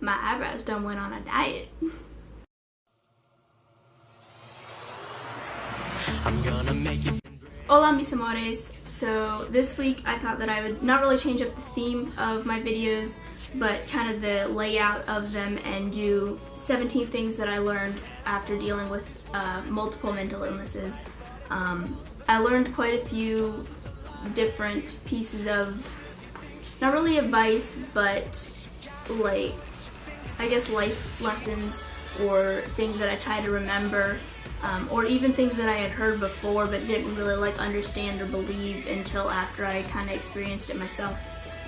my eyebrows done went on a diet. I'm gonna make it. Hola mis amores. So this week I thought that I would not really change up the theme of my videos, but kind of the layout of them, and do 17 things that I learned after dealing with multiple mental illnesses. I learned quite a few different pieces of, not really advice, but like, I guess life lessons, or things that I try to remember, or even things that I had heard before but didn't really like understand or believe until after I kind of experienced it myself.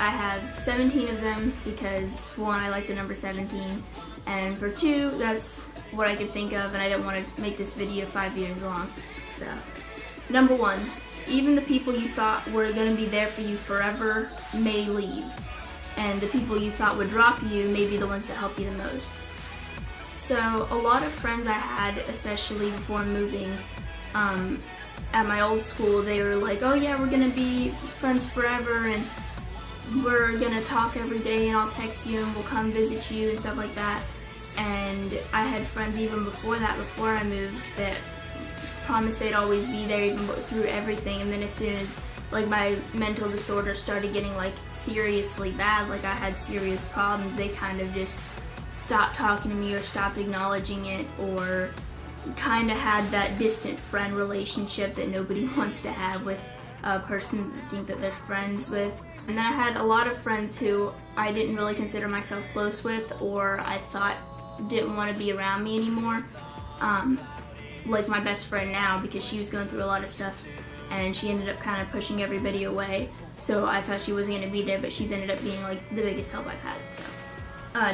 I have 17 of them because, for one, I like the number 17, and for two, that's what I could think of, and I didn't want to make this video 5 years long. So, number 1, even the people you thought were going to be there for you forever may leave, and the people you thought would drop you may be the ones that help you the most. So a lot of friends I had, especially before moving, at my old school, they were like, oh yeah, we're going to be friends forever, and we're going to talk every day, and I'll text you, and we'll come visit you, and stuff like that. And I had friends even before that, before I moved, that promised they'd always be there even through everything. And then as soon as like my mental disorder started getting like seriously bad, like I had serious problems, they kind of just stopped talking to me or stopped acknowledging it, or kind of had that distant friend relationship that nobody wants to have with a person that they think that they're friends with. And then I had a lot of friends who I didn't really consider myself close with, or I thought didn't want to be around me anymore. Like my best friend now, because she was going through a lot of stuff and she ended up kind of pushing everybody away. So I thought she wasn't going to be there, but she's ended up being like the biggest help I've had. So.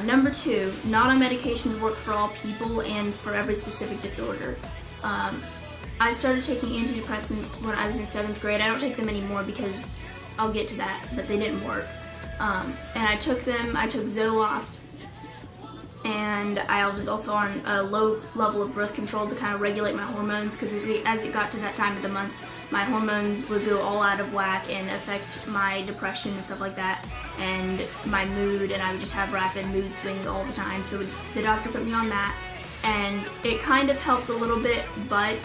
Number 2, not all medications work for all people and for every specific disorder. I started taking antidepressants when I was in 7th grade. I don't take them anymore because I'll get to that, but they didn't work. And I took them. I took Zoloft, and I was also on a low level of birth control to kind of regulate my hormones, because as it got to that time of the month, my hormones would go all out of whack and affect my depression and stuff like that, and my mood, and I would just have rapid mood swings all the time. So the doctor put me on that, and it kind of helped a little bit, but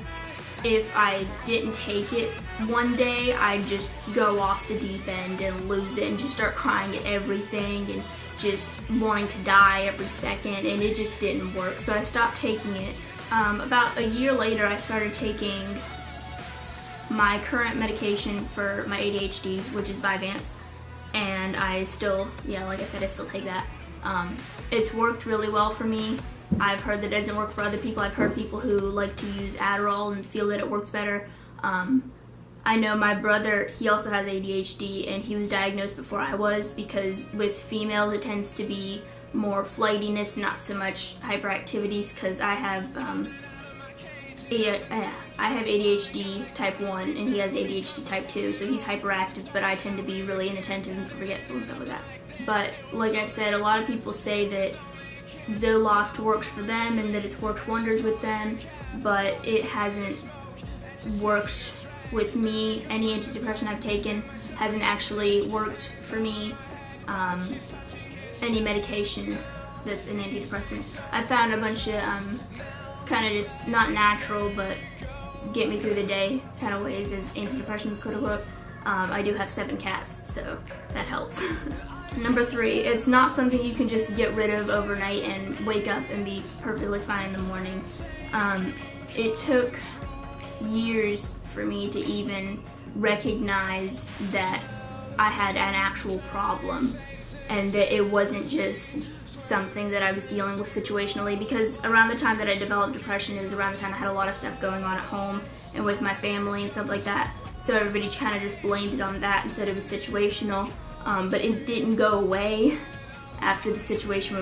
if I didn't take it one day, I'd just go off the deep end and lose it and just start crying at everything and just wanting to die every second, and it just didn't work. So I stopped taking it. About a year later, I started taking my current medication for my ADHD, which is Vyvanse, and I still, like I said, I still take that. It's worked really well for me. I've heard that it doesn't work for other people. I've heard people who like to use Adderall and feel that it works better. I know my brother, he also has ADHD, and he was diagnosed before I was, because with females it tends to be more flightiness, not so much hyperactivities, because I have ADHD type 1 and he has ADHD type 2, so he's hyperactive, but I tend to be really inattentive and forgetful and stuff like that. But like I said, a lot of people say that Zoloft works for them and that it's worked wonders with them, but it hasn't worked with me. Any antidepressant I've taken hasn't actually worked for me. Any medication that's an antidepressant. I found a bunch of kind of just not natural, but get me through the day kind of ways as antidepressants, quote unquote. I do have 7 cats, so that helps. Number 3, it's not something you can just get rid of overnight and wake up and be perfectly fine in the morning. It took years for me to even recognize that I had an actual problem, and that it wasn't just something that I was dealing with situationally, because around the time that I developed depression, it was around the time I had a lot of stuff going on at home and with my family and stuff like that. So everybody kind of just blamed it on that and said it was situational, but it didn't go away after the situation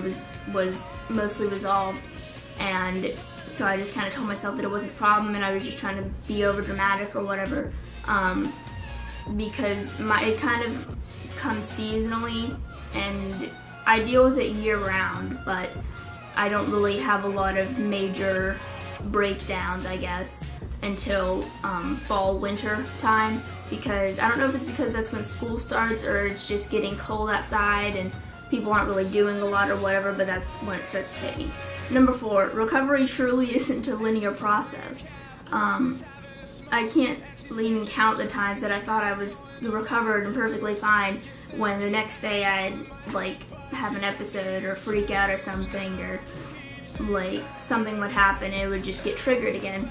was mostly resolved. And so I just kind of told myself that it wasn't a problem, and I was just trying to be over dramatic or whatever, because it kind of comes seasonally, and I deal with it year round, but I don't really have a lot of major breakdowns, I guess, until fall, winter time, because I don't know if it's because that's when school starts or it's just getting cold outside and people aren't really doing a lot or whatever, but that's when it starts to hit me. Number 4, recovery truly isn't a linear process. I can't even count the times that I thought I was recovered and perfectly fine when the next day I'd like have an episode or freak out or something, or like something would happen and it would just get triggered again.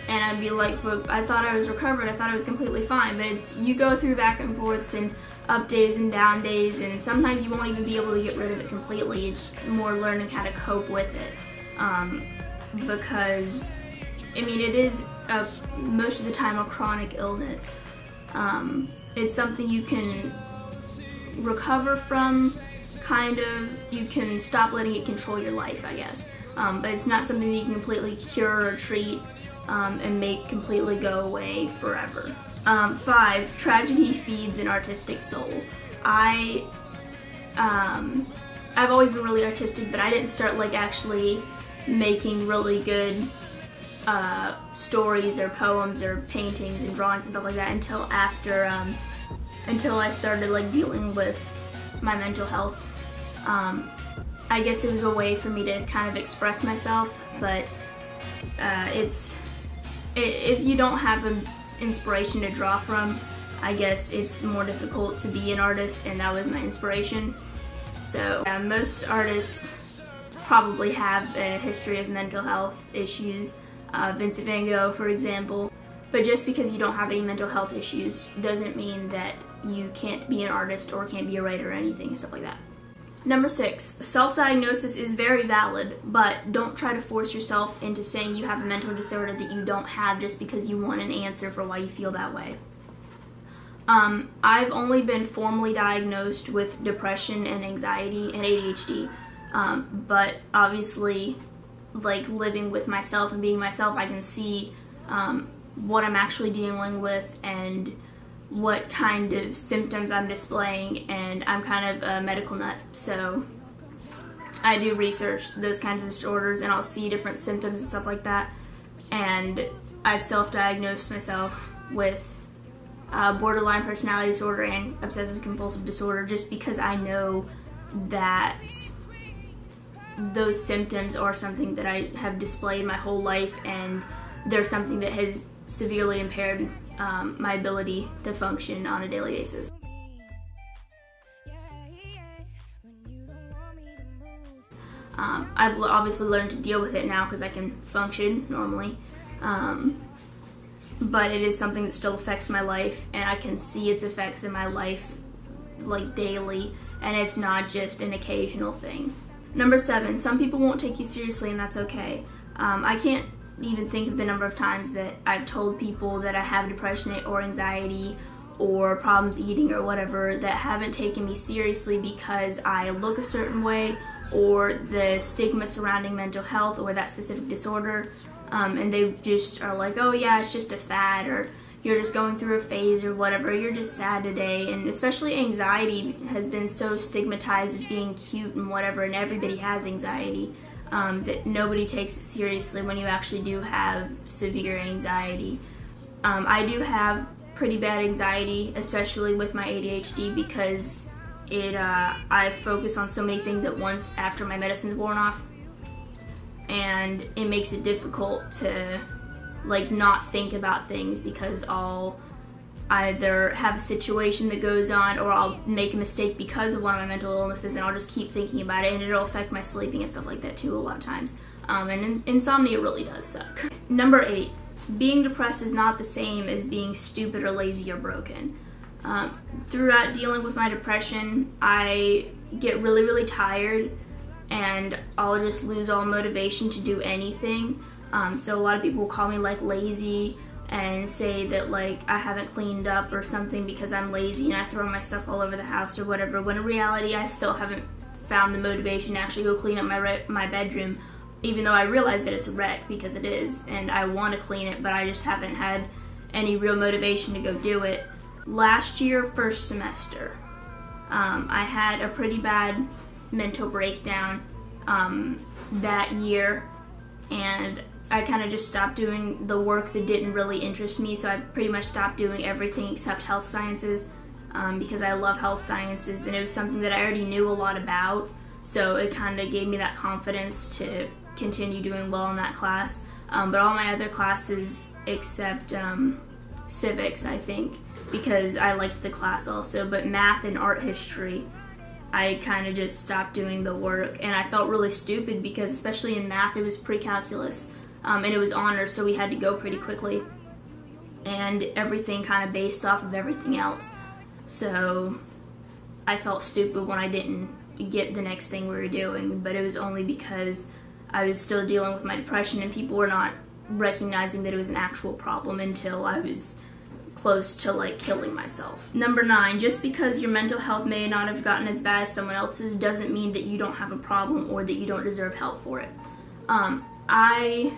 And I'd be like, but I thought I was recovered, I thought I was completely fine. But it's, you go through back and forths and up days and down days, and sometimes you won't even be able to get rid of it completely. It's more learning how to cope with it. Because, I mean, it is most of the time a chronic illness. It's something you can recover from, kind of. You can stop letting it control your life, I guess. But it's not something that you can completely cure or treat and make completely go away forever. 5, tragedy feeds an artistic soul. I've always been really artistic, but I didn't start like actually making really good stories or poems or paintings and drawings and stuff like that until after, until I started like dealing with my mental health. I guess it was a way for me to kind of express myself, but if you don't have an inspiration to draw from, I guess it's more difficult to be an artist, and that was my inspiration. So most artists probably have a history of mental health issues. Vincent van Gogh, for example. But just because you don't have any mental health issues doesn't mean that you can't be an artist or can't be a writer or anything, stuff like that. Number 6, self-diagnosis is very valid, but don't try to force yourself into saying you have a mental disorder that you don't have just because you want an answer for why you feel that way. I've only been formally diagnosed with depression and anxiety and ADHD, but obviously, like living with myself and being myself, I can see what I'm actually dealing with and what kind of symptoms I'm displaying, and I'm kind of a medical nut, so I do research those kinds of disorders and I'll see different symptoms and stuff like that, and I've self-diagnosed myself with borderline personality disorder and obsessive compulsive disorder just because I know that those symptoms are something that I have displayed my whole life, and they're something that has severely impaired my ability to function on a daily basis. I've obviously learned to deal with it now because I can function normally, but it is something that still affects my life, and I can see its effects in my life like daily, and it's not just an occasional thing. Number 7, some people won't take you seriously, and that's okay. I can't even think of the number of times that I've told people that I have depression or anxiety or problems eating or whatever that haven't taken me seriously because I look a certain way, or the stigma surrounding mental health or that specific disorder, and they just are like, oh yeah, it's just a fad, or you're just going through a phase or whatever, you're just sad today. And especially anxiety has been so stigmatized as being cute and whatever, and everybody has anxiety, that nobody takes it seriously when you actually do have severe anxiety. I do have pretty bad anxiety, especially with my ADHD, because I focus on so many things at once after my medicine's worn off, and it makes it difficult to like not think about things because I'll either have a situation that goes on or I'll make a mistake because of one of my mental illnesses, and I'll just keep thinking about it, and it'll affect my sleeping and stuff like that too a lot of times. And insomnia really does suck. Number 8, being depressed is not the same as being stupid or lazy or broken. Throughout dealing with my depression, I get really, really tired, and I'll just lose all motivation to do anything. So a lot of people call me like lazy and say that like I haven't cleaned up or something because I'm lazy and I throw my stuff all over the house or whatever, when in reality I still haven't found the motivation to actually go clean up my bedroom, even though I realize that it's a wreck, because it is, and I want to clean it, but I just haven't had any real motivation to go do it. Last year, first semester, I had a pretty bad mental breakdown that year, and I kind of just stopped doing the work that didn't really interest me, so I pretty much stopped doing everything except health sciences. because I love health sciences, and it was something that I already knew a lot about, so it kind of gave me that confidence to continue doing well in that class. But all my other classes except civics, I think, because I liked the class also, but math and art history, I kind of just stopped doing the work, and I felt really stupid because especially in math it was pre-calculus, and it was honors, so we had to go pretty quickly, and everything kind of based off of everything else. So I felt stupid when I didn't get the next thing we were doing, but it was only because I was still dealing with my depression and people were not recognizing that it was an actual problem until I was close to like killing myself. Number 9, just because your mental health may not have gotten as bad as someone else's doesn't mean that you don't have a problem or that you don't deserve help for it. I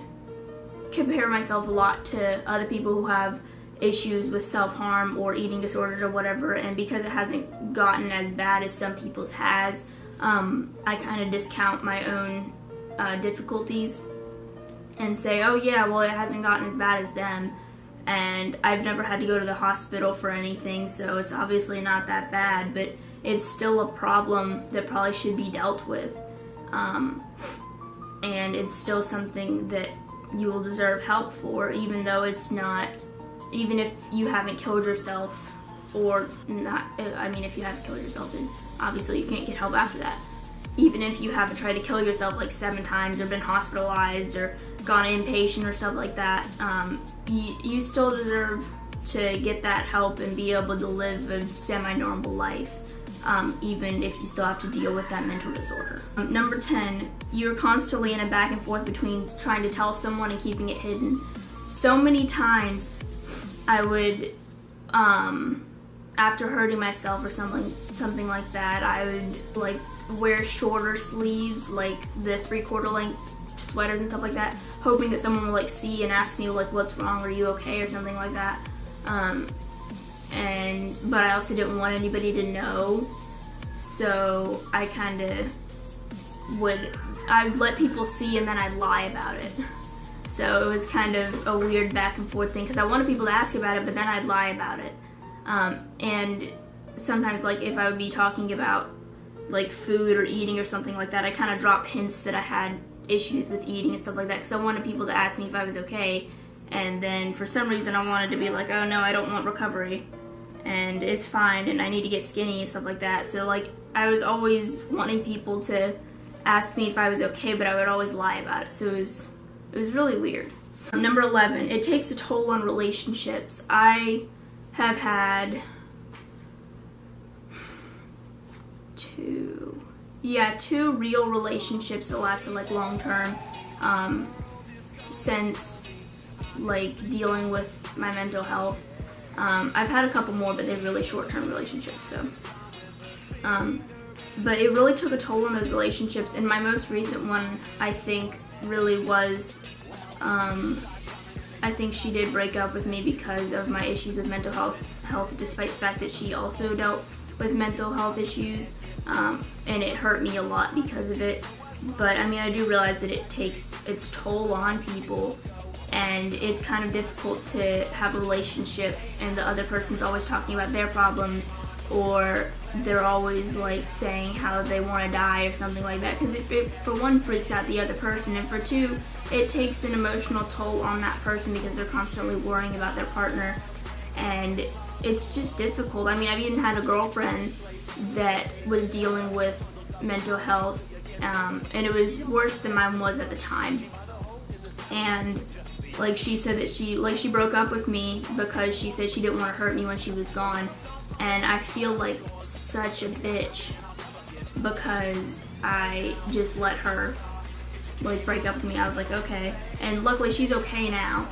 compare myself a lot to other people who have issues with self-harm or eating disorders or whatever, and because it hasn't gotten as bad as some people's has, I kind of discount my own difficulties and say, oh yeah, well it hasn't gotten as bad as them, and I've never had to go to the hospital for anything, so it's obviously not that bad, but it's still a problem that probably should be dealt with, and it's still something that you will deserve help for, even though it's not, even if you haven't killed yourself, or not, I mean if you have killed yourself, then obviously you can't get help after that. Even if you haven't tried to kill yourself like 7 times or been hospitalized or gone inpatient or stuff like that, you still deserve to get that help and be able to live a semi-normal life, even if you still have to deal with that mental disorder. Number 10, you're constantly in a back and forth between trying to tell someone and keeping it hidden. So many times I would, after hurting myself or something like that, I would like wear shorter sleeves, like the 3/4 length sweaters and stuff like that, hoping that someone would like see and ask me like, what's wrong, are you okay, or something like that. But I also didn't want anybody to know, so I kind of I'd let people see and then I'd lie about it. So it was kind of a weird back and forth thing, because I wanted people to ask about it, but then I'd lie about it. And sometimes, like, if I would be talking about like food or eating or something like that, I kind of drop hints that I had issues with eating and stuff like that, because I wanted people to ask me if I was okay, and then for some reason I wanted to be like, oh no, I don't want recovery, and it's fine, and I need to get skinny and stuff like that. So like, I was always wanting people to ask me if I was okay, but I would always lie about it, so it was really weird. Number 11, it takes a toll on relationships. I have had two real relationships that lasted like long term, since like dealing with my mental health. I've had a couple more, but they're really short-term relationships, so but it really took a toll on those relationships, and my most recent one, I think, really was, I think she did break up with me because of my issues with mental health, despite the fact that she also dealt with mental health issues, and it hurt me a lot because of it. But I mean, I do realize that it takes its toll on people, and it's kind of difficult to have a relationship and the other person's always talking about their problems, or they're always like saying how they want to die or something like that, because it for one freaks out the other person, and for two, it takes an emotional toll on that person because they're constantly worrying about their partner, and it's just difficult. I mean, I've even had a girlfriend that was dealing with mental health, and it was worse than mine was at the time, and like she said that she broke up with me because she said she didn't want to hurt me when she was gone, and I feel like such a bitch because I just let her like break up with me. I was like, okay, and luckily she's okay now,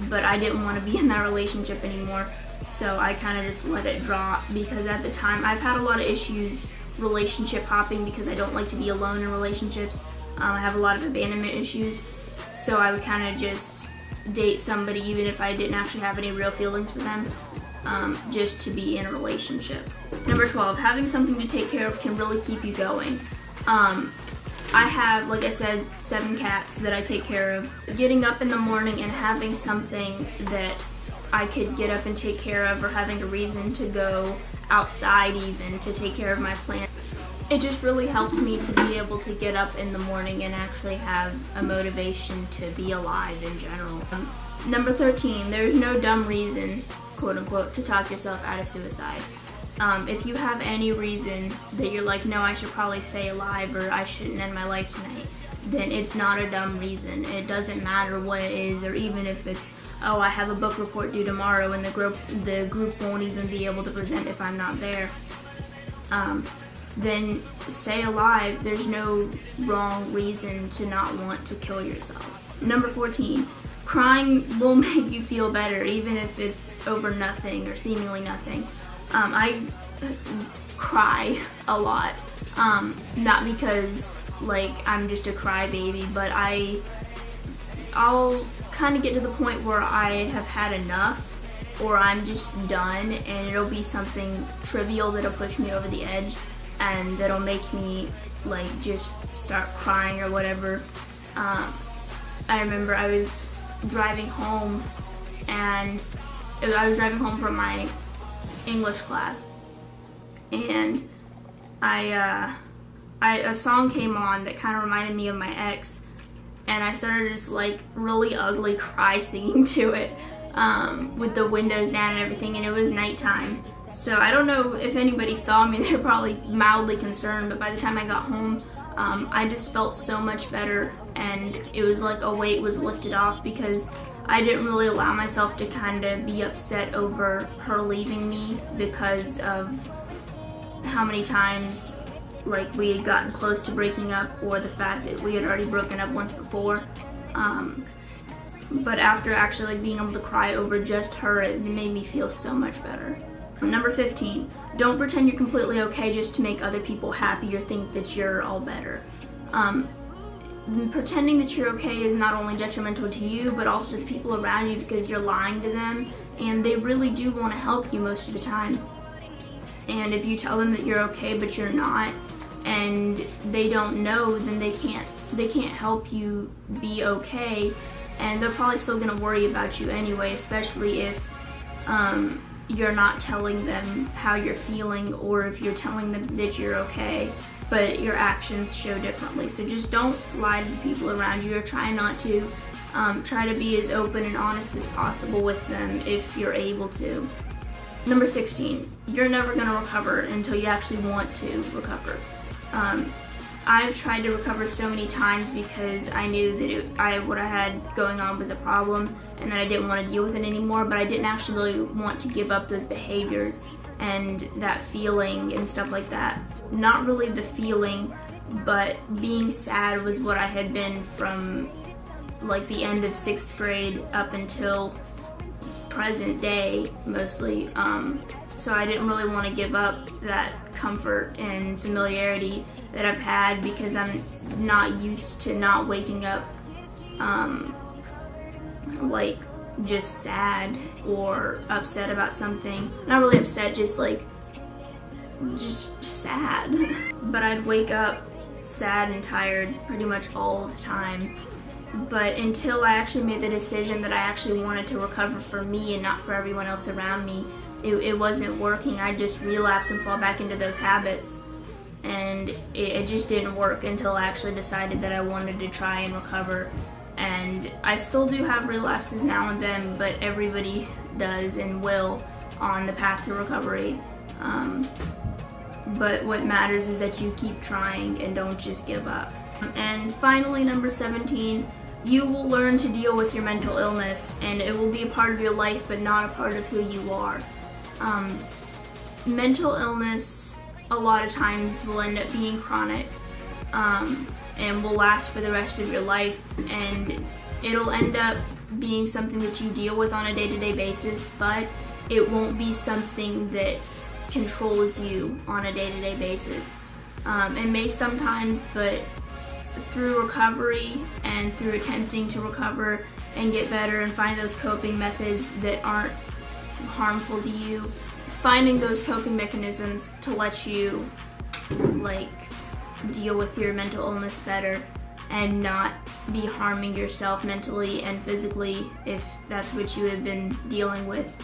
but I didn't want to be in that relationship anymore, so I kind of just let it drop, because at the time I've had a lot of issues relationship hopping because I don't like to be alone in relationships. I have a lot of abandonment issues, so I would kind of just date somebody even if I didn't actually have any real feelings for them, just to be in a relationship. Number 12, having something to take care of can really keep you going. I have, like I said, 7 cats that I take care of. Getting up in the morning and having something that I could get up and take care of, or having a reason to go outside even to take care of my plant. It just really helped me to be able to get up in the morning and actually have a motivation to be alive in general. Number 13, there's no dumb reason, quote unquote, to talk yourself out of suicide. If you have any reason that you're like, no, I should probably stay alive, or I shouldn't end my life tonight, then it's not a dumb reason. It doesn't matter what it is, or even if it's, oh, I have a book report due tomorrow and the group won't even be able to present if I'm not there. Then stay alive. There's no wrong reason to not want to kill yourself. Number 14, crying will make you feel better, even if it's over nothing or seemingly nothing. I cry a lot, not because like I'm just a crybaby, but I'll kind of get to the point where I have had enough, or I'm just done, and it'll be something trivial that'll push me over the edge, and that'll make me like just start crying or whatever. I remember I was driving home, and I was driving home from my English class, and a song came on that kind of reminded me of my ex, and I started just like really ugly cry singing to it, with the windows down and everything, and it was nighttime. So I don't know if anybody saw me. They were probably mildly concerned, but by the time I got home, I just felt so much better, and it was like a weight was lifted off, because I didn't really allow myself to kind of be upset over her leaving me because of how many times like we had gotten close to breaking up, or the fact that we had already broken up once before. But after actually like being able to cry over just her, it made me feel so much better. Number 15, don't pretend you're completely okay just to make other people happy or think that you're all better. Pretending that you're okay is not only detrimental to you, but also to the people around you, because you're lying to them, and they really do want to help you most of the time. And if you tell them that you're okay but you're not, and they don't know, then they can't help you be okay, and they're probably still going to worry about you anyway, especially if you're not telling them how you're feeling, or if you're telling them that you're okay but your actions show differently. So just don't lie to the people around you, or try not to. Try to be as open and honest as possible with them if you're able to. Number 16, you're never going to recover until you actually want to recover. I've tried to recover so many times because I knew that what I had going on was a problem, and that I didn't want to deal with it anymore, but I didn't actually want to give up those behaviors and that feeling and stuff like that. Not really the feeling, but being sad was what I had been from like the end of 6th grade up until present day mostly. So I didn't really want to give up that comfort and familiarity that I've had, because I'm not used to not waking up like just sad or upset about something. Not really upset, just sad. But I'd wake up sad and tired pretty much all the time. But until I actually made the decision that I actually wanted to recover for me and not for everyone else around me, it wasn't working. I just relapse and fall back into those habits. And it just didn't work until I actually decided that I wanted to try and recover. And I still do have relapses now and then, but everybody does and will on the path to recovery. But what matters is that you keep trying and don't just give up. And finally, number 17, you will learn to deal with your mental illness, and it will be a part of your life but not a part of who you are. Mental illness a lot of times will end up being chronic, and will last for the rest of your life, and it'll end up being something that you deal with on a day-to-day basis, but it won't be something that controls you on a day-to-day basis. It may sometimes, but through recovery and through attempting to recover and get better and find those coping methods that aren't harmful to you, finding those coping mechanisms to let you like deal with your mental illness better and not be harming yourself mentally and physically, if that's what you have been dealing with,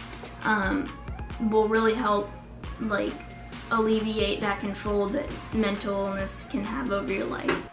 will really help like alleviate that control that mental illness can have over your life.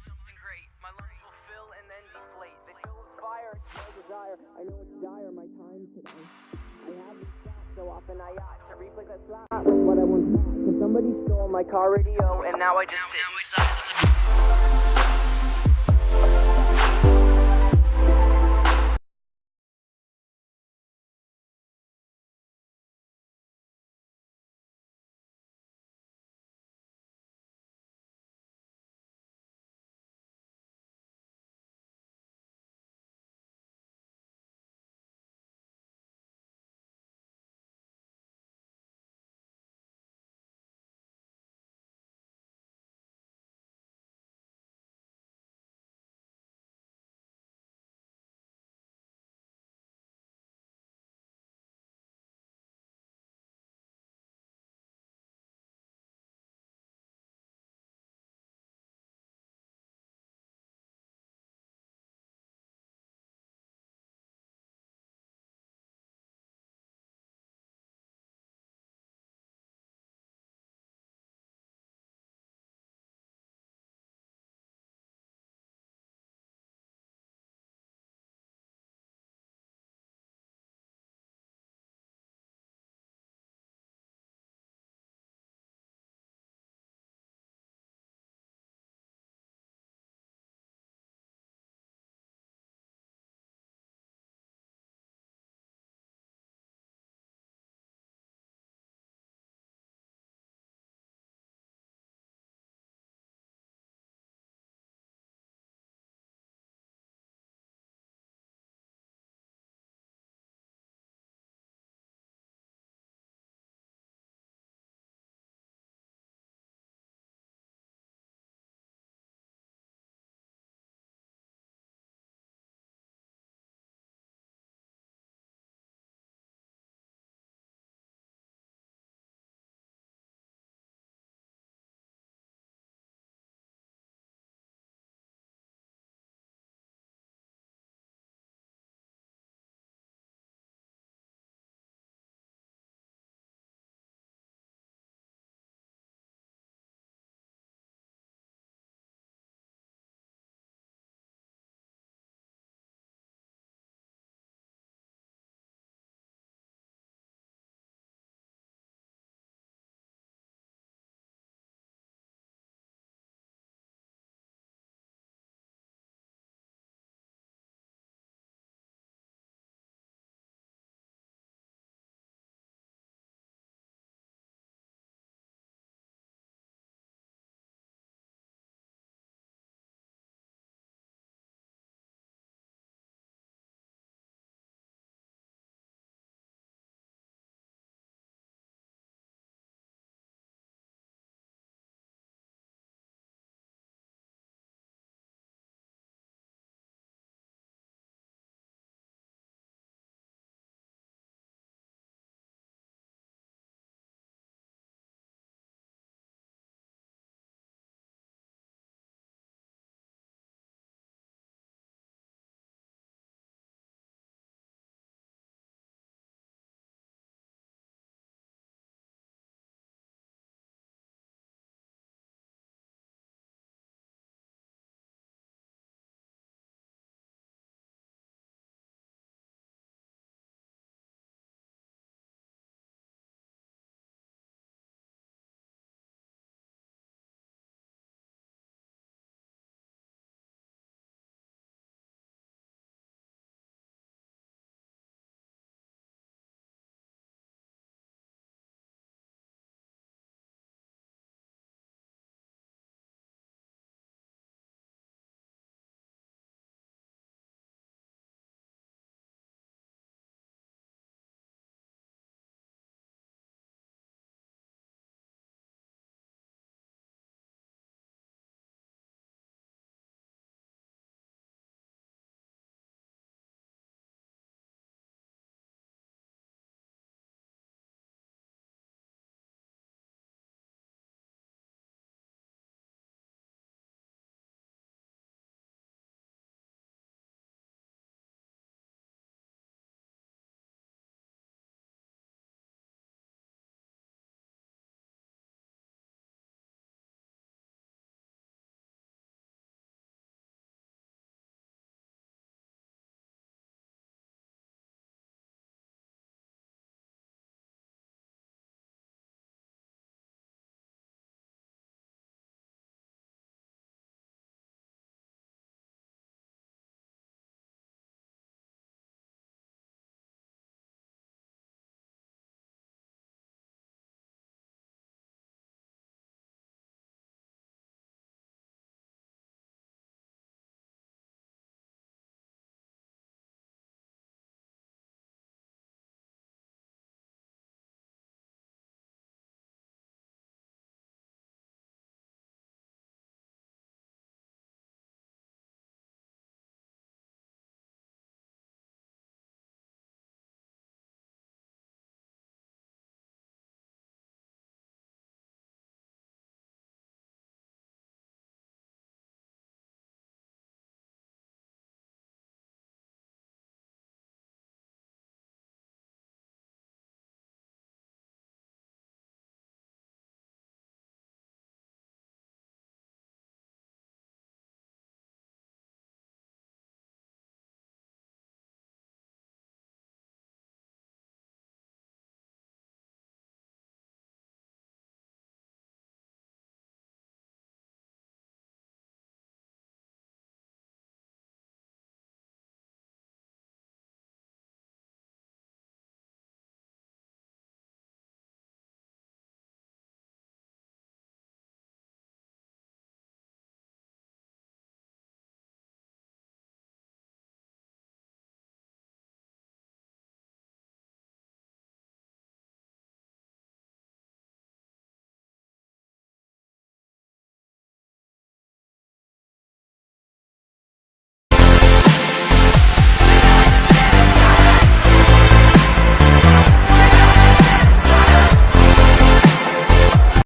Something great. My lungs will fill and then deflate. They fill with fire, it's no desire. I know it's dire, my time today. I have these thoughts so often I ought to reflect that slot like what I once thought. Cause somebody stole my car radio and now I just